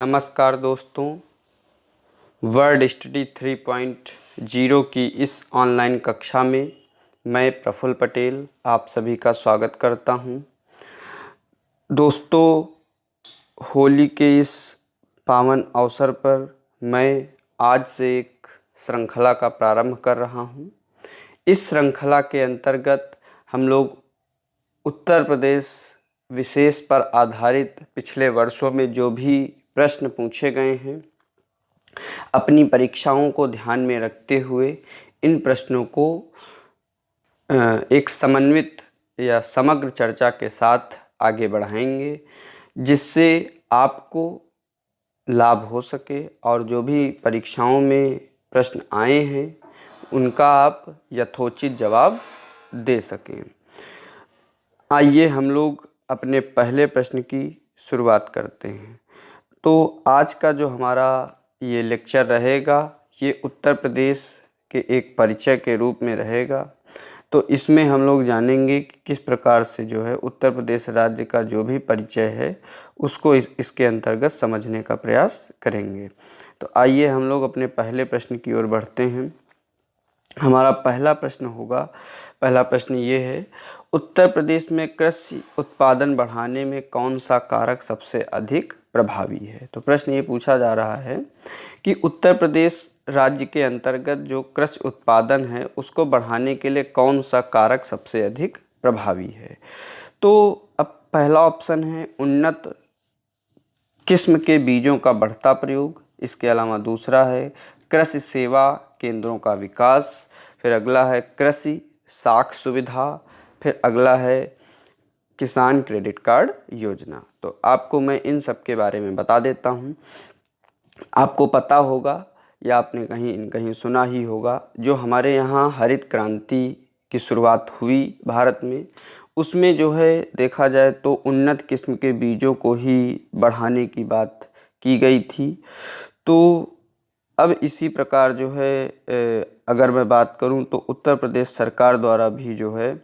नमस्कार दोस्तों, word study 3.0 की इस ऑनलाइन कक्षा में मैं प्रफुल्ल पटेल आप सभी का स्वागत करता हूं। दोस्तों, होली के इस पावन अवसर पर मैं आज से एक श्रृंखला का प्रारंभ कर रहा हूं। इस श्रृंखला के अंतर्गत हम लोग उत्तर प्रदेश विशेष पर आधारित पिछले वर्षों में जो भी प्रश्न पूछे गए हैं, अपनी परीक्षाओं को ध्यान में रखते हुए इन प्रश्नों को एक समन्वित या समग्र चर्चा के साथ आगे बढ़ाएंगे, जिससे आपको लाभ हो सके और जो भी परीक्षाओं में प्रश्न आए हैं उनका आप यथोचित जवाब दे सकें। आइए हम लोग अपने पहले प्रश्न की शुरुआत करते हैं। तो आज का जो हमारा ये लेक्चर रहेगा ये उत्तर प्रदेश के एक परिचय के रूप में रहेगा। तो इसमें हम लोग जानेंगे कि किस प्रकार से जो है उत्तर प्रदेश राज्य का जो भी परिचय है उसको इसके अंतर्गत समझने का प्रयास करेंगे। तो आइए हम लोग अपने पहले प्रश्न की ओर बढ़ते हैं। हमारा पहला प्रश्न ये है, उत्तर प्रदेश में कृषि उत्पादन बढ़ाने में कौन सा कारक सबसे अधिक प्रभावी है। तो प्रश्न ये पूछा जा रहा है कि उत्तर प्रदेश राज्य के अंतर्गत जो कृषि उत्पादन है उसको बढ़ाने के लिए कौन सा कारक सबसे अधिक प्रभावी है। तो अब पहला ऑप्शन है उन्नत किस्म के बीजों का बढ़ता प्रयोग। इसके अलावा दूसरा है कृषि सेवा केंद्रों का विकास। फिर अगला है कृषि साख सुविधा। फिर अगला है किसान क्रेडिट कार्ड योजना। तो आपको मैं इन सब के बारे में बता देता हूँ। आपको पता होगा या आपने कहीं सुना ही होगा, जो हमारे यहाँ हरित क्रांति की शुरुआत हुई भारत में, उसमें जो है देखा जाए तो उन्नत किस्म के बीजों को ही बढ़ाने की बात की गई थी। तो अब इसी प्रकार जो है अगर मैं बात करूं तो उत्तर प्रदेश सरकार द्वारा भी जो है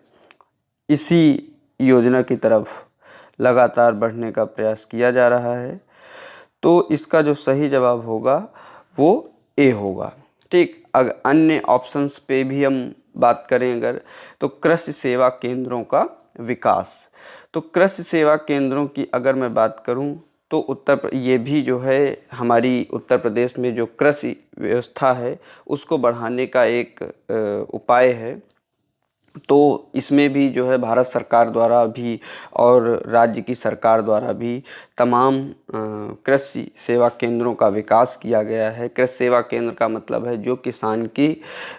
इसी योजना की तरफ लगातार बढ़ने का प्रयास किया जा रहा है। तो इसका जो सही जवाब होगा वो ए होगा। ठीक, अगर अन्य ऑप्शंस पे भी हम बात करें अगर, तो कृषि सेवा केंद्रों का विकास। तो कृषि सेवा केंद्रों की अगर मैं बात करूं तो ये भी जो है हमारी उत्तर प्रदेश में जो कृषि व्यवस्था है उसको बढ़ाने का एक उपाय है। तो इसमें भी जो है भारत सरकार द्वारा भी और राज्य की सरकार द्वारा भी तमाम कृषि सेवा केंद्रों का विकास किया गया है। कृषि सेवा केंद्र का मतलब है जो किसान की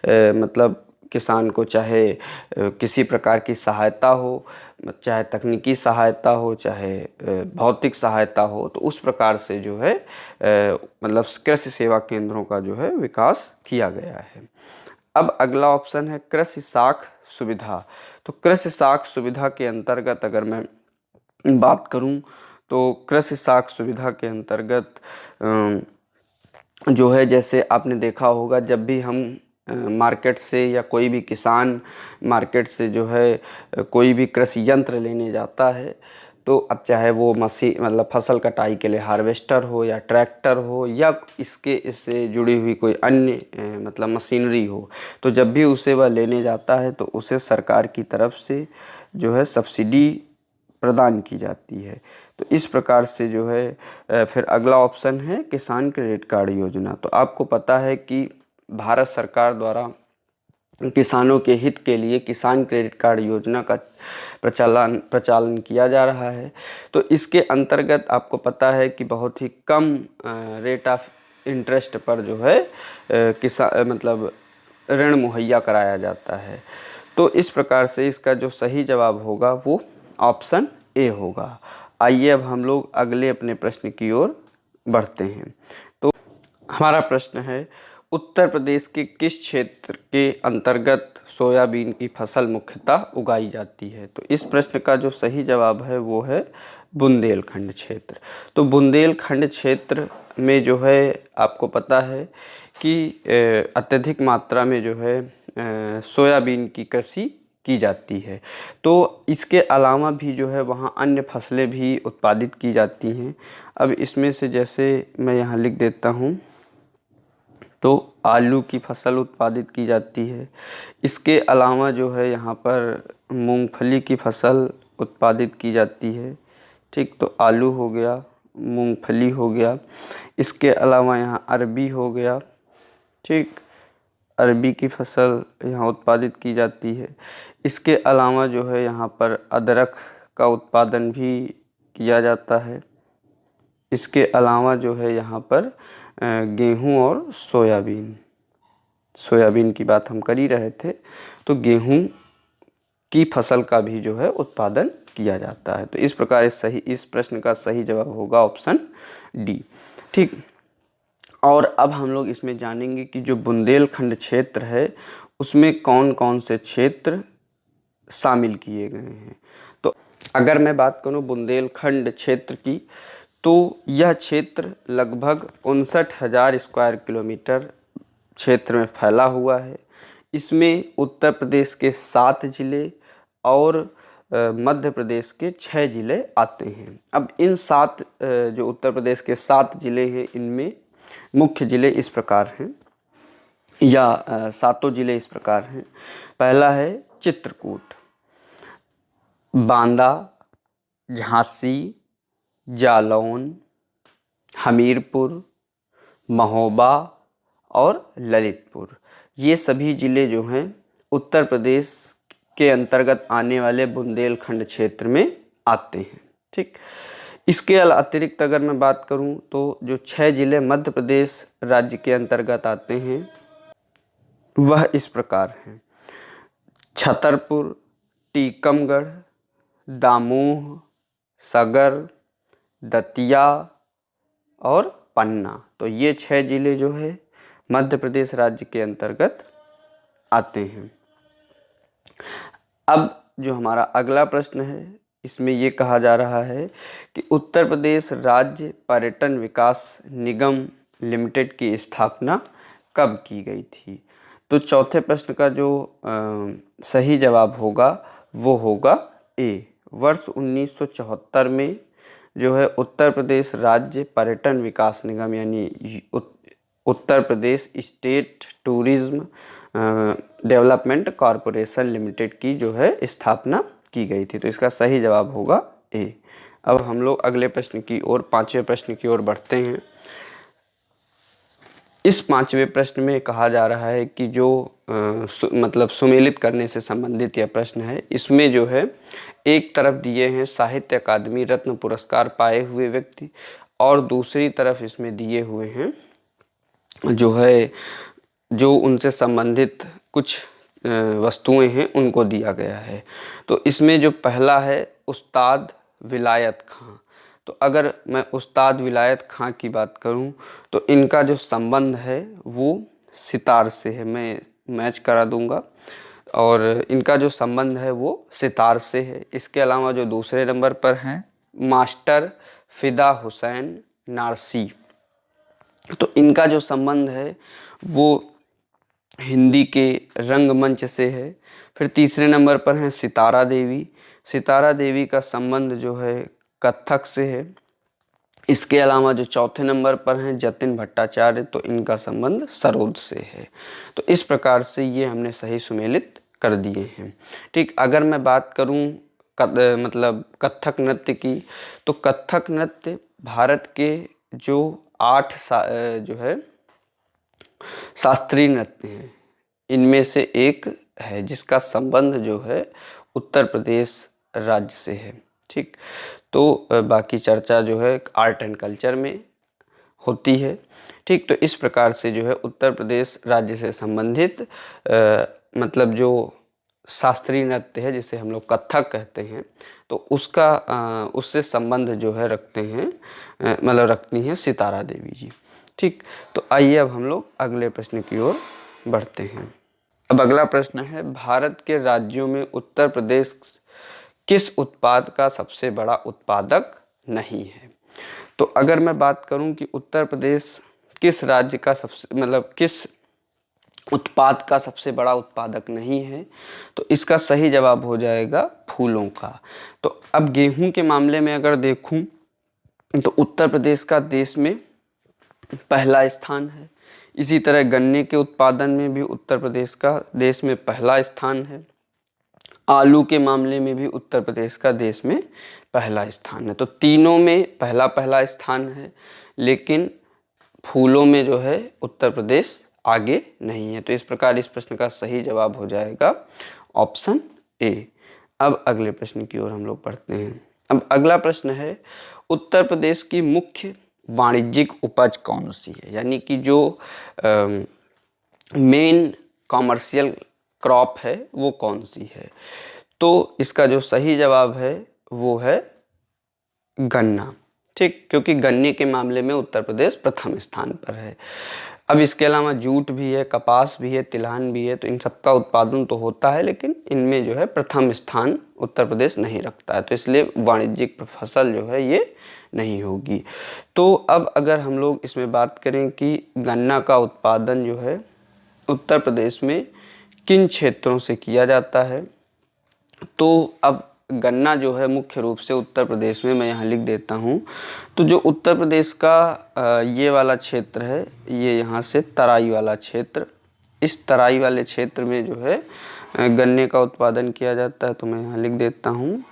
मतलब किसान को चाहे किसी प्रकार की सहायता हो, चाहे तकनीकी सहायता हो, चाहे भौतिक सहायता हो, तो उस प्रकार से जो है मतलब कृषि सेवा केंद्रों का जो है विकास किया गया है। अब अगला ऑप्शन है कृषि साख सुविधा। तो कृषि साख सुविधा के अंतर्गत अगर मैं बात करूं तो कृषि साख सुविधा के अंतर्गत जो है, जैसे आपने देखा होगा जब भी हम मार्केट से या कोई भी किसान मार्केट से जो है कोई भी कृषि यंत्र लेने जाता है, तो अब चाहे वो मशीन मतलब फसल कटाई के लिए हार्वेस्टर हो या ट्रैक्टर हो या इससे जुड़ी हुई कोई अन्य मतलब मशीनरी हो, तो जब भी उसे वह लेने जाता है तो उसे सरकार की तरफ से जो है सब्सिडी प्रदान की जाती है। तो इस प्रकार से जो है फिर अगला ऑप्शन है किसान क्रेडिट कार्ड योजना। तो आपको पता है कि भारत सरकार द्वारा किसानों के हित के लिए किसान क्रेडिट कार्ड योजना का प्रचालन किया जा रहा है। तो इसके अंतर्गत आपको पता है कि बहुत ही कम रेट ऑफ इंटरेस्ट पर जो है मतलब ऋण मुहैया कराया जाता है। तो इस प्रकार से इसका जो सही जवाब होगा वो ऑप्शन ए होगा। आइए अब हम लोग अगले अपने प्रश्न की ओर बढ़ते हैं। तो हमारा प्रश्न है, उत्तर प्रदेश के किस क्षेत्र के अंतर्गत सोयाबीन की फसल मुख्यतः उगाई जाती है। तो इस प्रश्न का जो सही जवाब है वो है बुंदेलखंड क्षेत्र। तो बुंदेलखंड क्षेत्र में जो है आपको पता है कि अत्यधिक मात्रा में जो है सोयाबीन की कृषि की जाती है। तो इसके अलावा भी जो है वहाँ अन्य फसलें भी उत्पादित की जाती हैं। अब इसमें से जैसे मैं यहाँ लिख देता हूँ, तो आलू की फसल उत्पादित की जाती है। इसके अलावा जो है यहाँ पर मूंगफली की फसल उत्पादित की जाती है। ठीक, तो आलू हो गया, मूंगफली हो गया। इसके अलावा यहाँ अरबी हो गया। ठीक, अरबी की फसल यहाँ उत्पादित की जाती है। इसके अलावा जो है यहाँ पर अदरक का उत्पादन भी किया जाता है। इसके अलावा जो है यहाँ पर गेहूँ और सोयाबीन की बात हम कर ही रहे थे, तो गेहूँ की फसल का भी जो है उत्पादन किया जाता है। तो इस प्रकार इस प्रश्न का सही जवाब होगा ऑप्शन डी। ठीक, और अब हम लोग इसमें जानेंगे कि जो बुंदेलखंड क्षेत्र है उसमें कौन कौन से क्षेत्र शामिल किए गए हैं। तो अगर मैं बात करूं बुंदेलखंड क्षेत्र की, तो यह क्षेत्र लगभग 59,000 स्क्वायर किलोमीटर क्षेत्र में फैला हुआ है। इसमें उत्तर प्रदेश के 7 ज़िले और मध्य प्रदेश के 6 ज़िले आते हैं। अब इन 7 जो उत्तर प्रदेश के 7 ज़िले हैं, इनमें मुख्य ज़िले इस प्रकार हैं, या सातों ज़िले इस प्रकार हैं। पहला है चित्रकूट, बांदा, झांसी, जालौन, हमीरपुर, महोबा और ललितपुर। ये सभी ज़िले जो हैं उत्तर प्रदेश के अंतर्गत आने वाले बुंदेलखंड क्षेत्र में आते हैं। ठीक, इसके अतिरिक्त अगर मैं बात करूं, तो जो 6 ज़िले मध्य प्रदेश राज्य के अंतर्गत आते हैं वह इस प्रकार हैं: छतरपुर, टीकमगढ़, दामोह, सागर, दतिया और पन्ना। तो ये 6 ज़िले जो है मध्य प्रदेश राज्य के अंतर्गत आते हैं। अब जो हमारा अगला प्रश्न है, इसमें ये कहा जा रहा है कि उत्तर प्रदेश राज्य पर्यटन विकास निगम लिमिटेड की स्थापना कब की गई थी। तो चौथे प्रश्न का जो सही जवाब होगा वो होगा ए, वर्ष 1974 में जो है उत्तर प्रदेश राज्य पर्यटन विकास निगम यानी Uttar Pradesh state tourism development corporation limited की जो है स्थापना की गई थी। तो इसका सही जवाब होगा ए। अब हम लोग अगले प्रश्न की ओर, पांचवें प्रश्न की ओर बढ़ते हैं। इस पांचवें प्रश्न में कहा जा रहा है कि जो मतलब सुमेलित करने से संबंधित यह प्रश्न है। इसमें जो है एक तरफ दिए हैं साहित्य अकादमी रत्न पुरस्कार पाए हुए व्यक्ति, और दूसरी तरफ इसमें दिए हुए हैं जो उनसे संबंधित कुछ वस्तुएं हैं उनको दिया गया है। तो इसमें जो पहला है उस्ताद विलायत खां। तो अगर मैं उस्ताद विलायत खां की बात करूं, तो इनका जो संबंध है वो सितार से है। मैं मैच करा दूंगा, और इनका जो संबंध है वो सितार से है। इसके अलावा जो दूसरे नंबर पर हैं मास्टर फिदा हुसैन नारसी, तो इनका जो संबंध है वो हिंदी के रंगमंच से है। फिर तीसरे नंबर पर हैं सितारा देवी। सितारा देवी का संबंध जो है कथक से है। इसके अलावा जो चौथे नंबर पर हैं जतिन भट्टाचार्य, तो इनका संबंध सरोद से है। तो इस प्रकार से ये हमने सही सुमेलित कर दिए हैं। ठीक, अगर मैं बात करूं मतलब कथक नृत्य की, तो कथक नृत्य भारत के जो 8 जो है शास्त्रीय नृत्य हैं, इनमें से एक है जिसका संबंध जो है उत्तर प्रदेश राज्य से है। ठीक, तो बाकी चर्चा जो है आर्ट एंड कल्चर में होती है। ठीक, तो इस प्रकार से जो है उत्तर प्रदेश राज्य से संबंधित मतलब जो शास्त्रीय नृत्य है जिसे हम लोग कथक कहते हैं, तो उससे संबंध जो है रखती हैं सितारा देवी जी। ठीक, तो आइए अब हम लोग अगले प्रश्न की ओर बढ़ते हैं। अब अगला प्रश्न है, भारत के राज्यों में उत्तर प्रदेश किस उत्पाद का सबसे बड़ा उत्पादक नहीं है। तो अगर मैं बात करूं कि उत्तर प्रदेश किस राज्य का किस उत्पाद का सबसे बड़ा उत्पादक नहीं है। तो इसका सही जवाब हो जाएगा फूलों का। तो अब गेहूं के मामले में अगर देखूं तो उत्तर प्रदेश का देश में पहला स्थान है। इसी तरह गन्ने के उत्पादन में भी उत्तर प्रदेश का देश में पहला स्थान है। आलू के मामले में भी उत्तर प्रदेश का देश में पहला स्थान है। तो तीनों में पहला पहला स्थान है, लेकिन फूलों में जो है उत्तर प्रदेश आगे नहीं है। तो इस प्रकार इस प्रश्न का सही जवाब हो जाएगा ऑप्शन ए। अब अगले प्रश्न की ओर हम लोग बढ़ते हैं। अब अगला प्रश्न है, उत्तर प्रदेश की मुख्य वाणिज्यिक उपज कौन सी है, यानी कि जो मेन कॉमर्शियल क्रॉप है वो कौन सी है। तो इसका जो सही जवाब है वो है गन्ना। ठीक, क्योंकि गन्ने के मामले में उत्तर प्रदेश प्रथम स्थान पर है। अब इसके अलावा जूट भी है, कपास भी है, तिलहन भी है, तो इन सबका उत्पादन तो होता है, लेकिन इनमें जो है प्रथम स्थान उत्तर प्रदेश नहीं रखता है। तो इसलिए वाणिज्यिक फसल जो है ये नहीं होगी। तो अब अगर हम लोग इसमें बात करें कि गन्ना का उत्पादन जो है उत्तर प्रदेश में किन क्षेत्रों से किया जाता है, तो अब गन्ना जो है मुख्य रूप से उत्तर प्रदेश में, मैं यहाँ लिख देता हूँ। तो जो उत्तर प्रदेश का ये वाला क्षेत्र है, ये यहाँ से तराई वाला क्षेत्र, इस तराई वाले क्षेत्र में जो है गन्ने का उत्पादन किया जाता है। तो मैं यहाँ लिख देता हूँ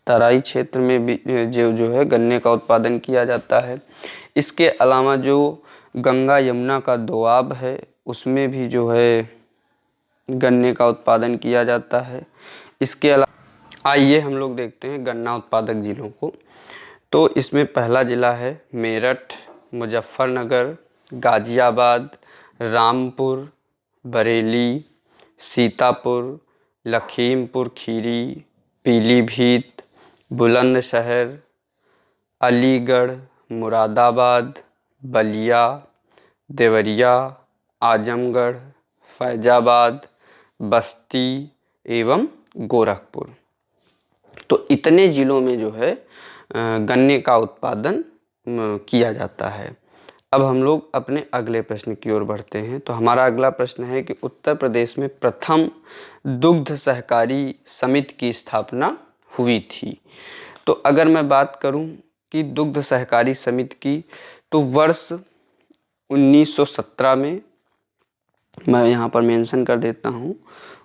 तराई क्षेत्र में भी जो है गन्ने का उत्पादन किया जाता है। इसके अलावा जो गंगा यमुना का दोआब है उसमें भी जो है गन्ने का उत्पादन किया जाता है। इसके अलावा आइए हम लोग देखते हैं गन्ना उत्पादक जिलों को। तो इसमें पहला ज़िला है मेरठ, मुजफ्फरनगर, गाज़ियाबाद, रामपुर, बरेली, सीतापुर, लखीमपुर खीरी, पीलीभीत, बुलंदशहर, अलीगढ़, मुरादाबाद, बलिया, देवरिया, आजमगढ़, फैजाबाद, बस्ती एवं गोरखपुर। तो इतने ज़िलों में जो है गन्ने का उत्पादन किया जाता है। अब हम लोग अपने अगले प्रश्न की ओर बढ़ते हैं। तो हमारा अगला प्रश्न है कि उत्तर प्रदेश में प्रथम दुग्ध सहकारी समिति की स्थापना हुई थी। तो अगर मैं बात करूं कि दुग्ध सहकारी समिति की, तो वर्ष 1917 में, मैं यहाँ पर मेंशन कर देता हूँ,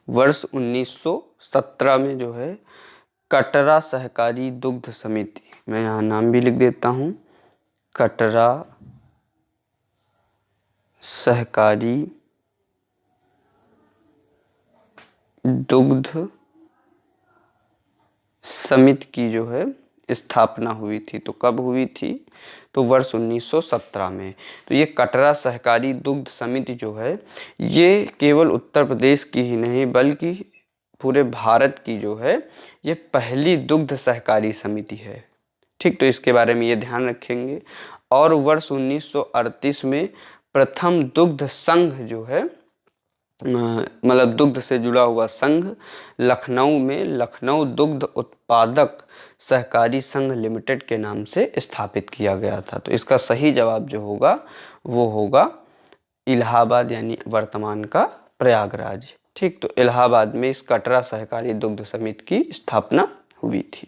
वर्ष 1917 में जो है कटरा सहकारी दुग्ध समिति, मैं यहाँ नाम भी लिख देता हूँ, कटरा सहकारी दुग्ध समिति की जो है स्थापना हुई थी। तो कब हुई थी, तो वर्ष 1917 में। तो ये कटरा सहकारी दुग्ध समिति जो है ये केवल उत्तर प्रदेश की ही नहीं बल्कि पूरे भारत की जो है ये पहली दुग्ध सहकारी समिति है। ठीक, तो इसके बारे में ये ध्यान रखेंगे। और वर्ष 1938 में प्रथम दुग्ध संघ जो है, मतलब दुग्ध से जुड़ा हुआ संघ, लखनऊ में लखनऊ दुग्ध उत्पादक सहकारी संघ लिमिटेड के नाम से स्थापित किया गया था। तो इसका सही जवाब जो होगा वो होगा इलाहाबाद, यानी वर्तमान का प्रयागराज। ठीक, तो इलाहाबाद में इस कटरा सहकारी दुग्ध समिति की स्थापना हुई थी।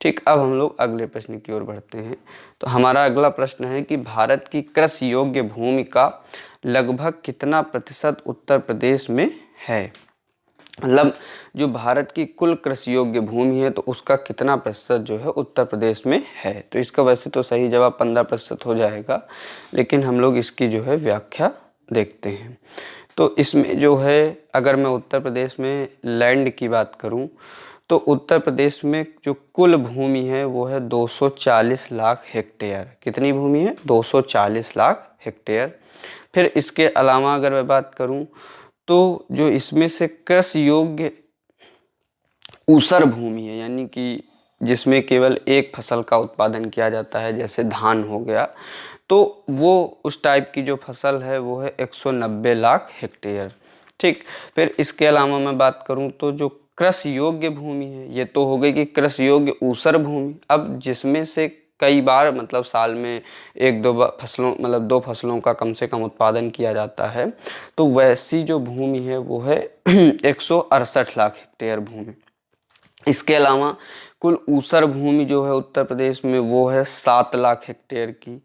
ठीक, अब हम लोग अगले प्रश्न की ओर बढ़ते हैं। तो हमारा अगला प्रश्न है कि भारत की कृषि योग्य भूमि का लगभग कितना प्रतिशत उत्तर प्रदेश में है। मतलब जो भारत की कुल कृषि योग्य भूमि है तो उसका कितना प्रतिशत जो है उत्तर प्रदेश में है। तो इसका वैसे तो सही जवाब 15% हो जाएगा, लेकिन हम लोग इसकी जो है व्याख्या देखते हैं। तो इसमें जो है अगर मैं उत्तर प्रदेश में लैंड की बात करूं तो उत्तर प्रदेश में जो कुल भूमि है वो है 240 लाख हेक्टेयर। कितनी भूमि है, 240 लाख हेक्टेयर। फिर इसके अलावा अगर मैं बात करूं तो जो इसमें से कृषि योग्य ऊसर भूमि है, यानी कि जिसमें केवल एक फसल का उत्पादन किया जाता है, जैसे धान हो गया, तो वो उस टाइप की जो फसल है वो है 190 लाख हेक्टेयर। ठीक, फिर इसके अलावा मैं बात करूं तो जो कृषि योग्य भूमि है, ये तो हो गई कि कृषि योग्य ऊसर भूमि। अब जिसमें से कई बार मतलब साल में 1-2 फसलों मतलब 2 फसलों का कम से कम उत्पादन किया जाता है। तो वैसी जो भूमि है वो है 168 लाख हेक्टेयर भूमि। इसके अलावा कुल ऊसर भूमि जो है उत्तर प्रदेश में वो है 7 लाख हेक्टेयर की।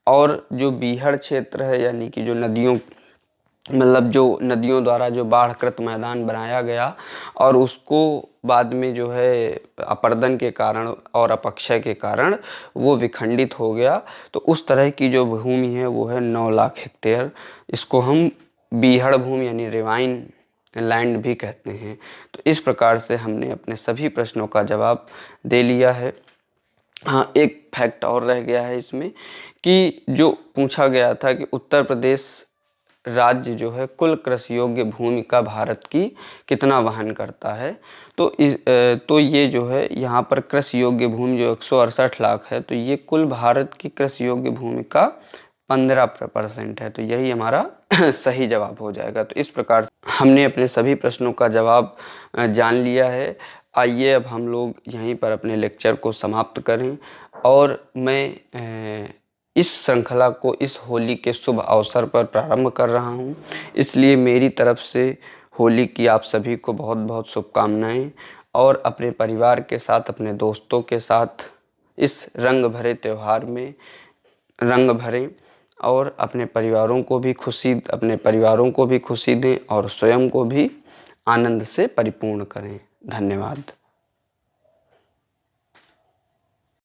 और जो बीहड़ क्षेत्र है यानी कि जो नदियों मतलब जो नदियों द्वारा जो बाढ़कृत मैदान बनाया गया और उसको बाद में जो है अपरदन के कारण और अपक्षय के कारण वो विखंडित हो गया, तो उस तरह की जो भूमि है वो है 9 लाख हेक्टेयर। इसको हम बीहड़ भूमि यानी रिवाइन लैंड भी कहते हैं। तो इस प्रकार से हमने अपने सभी प्रश्नों का जवाब दे लिया है। हाँ, एक फैक्ट और रह गया है इसमें कि जो पूछा गया था कि उत्तर प्रदेश राज्य जो है कुल कृषि योग्य भूमि का भारत की कितना वहन करता है। तो ये जो है यहाँ पर कृषि योग्य भूमि जो 168 लाख है, तो ये कुल भारत की कृषि योग्य भूमि का 15% है। तो यही हमारा सही जवाब हो जाएगा। तो इस प्रकार से हमने अपने सभी प्रश्नों का जवाब जान लिया है। आइए अब हम लोग यहीं पर अपने लेक्चर को समाप्त करें और मैं इस श्रृंखला को इस होली के शुभ अवसर पर प्रारंभ कर रहा हूँ। इसलिए मेरी तरफ से होली की आप सभी को बहुत बहुत शुभकामनाएं और अपने परिवार के साथ, अपने दोस्तों के साथ इस रंग भरे त्यौहार में रंग भरें और अपने परिवारों को भी खुशी दें और स्वयं को भी आनंद से परिपूर्ण करें। धन्यवाद।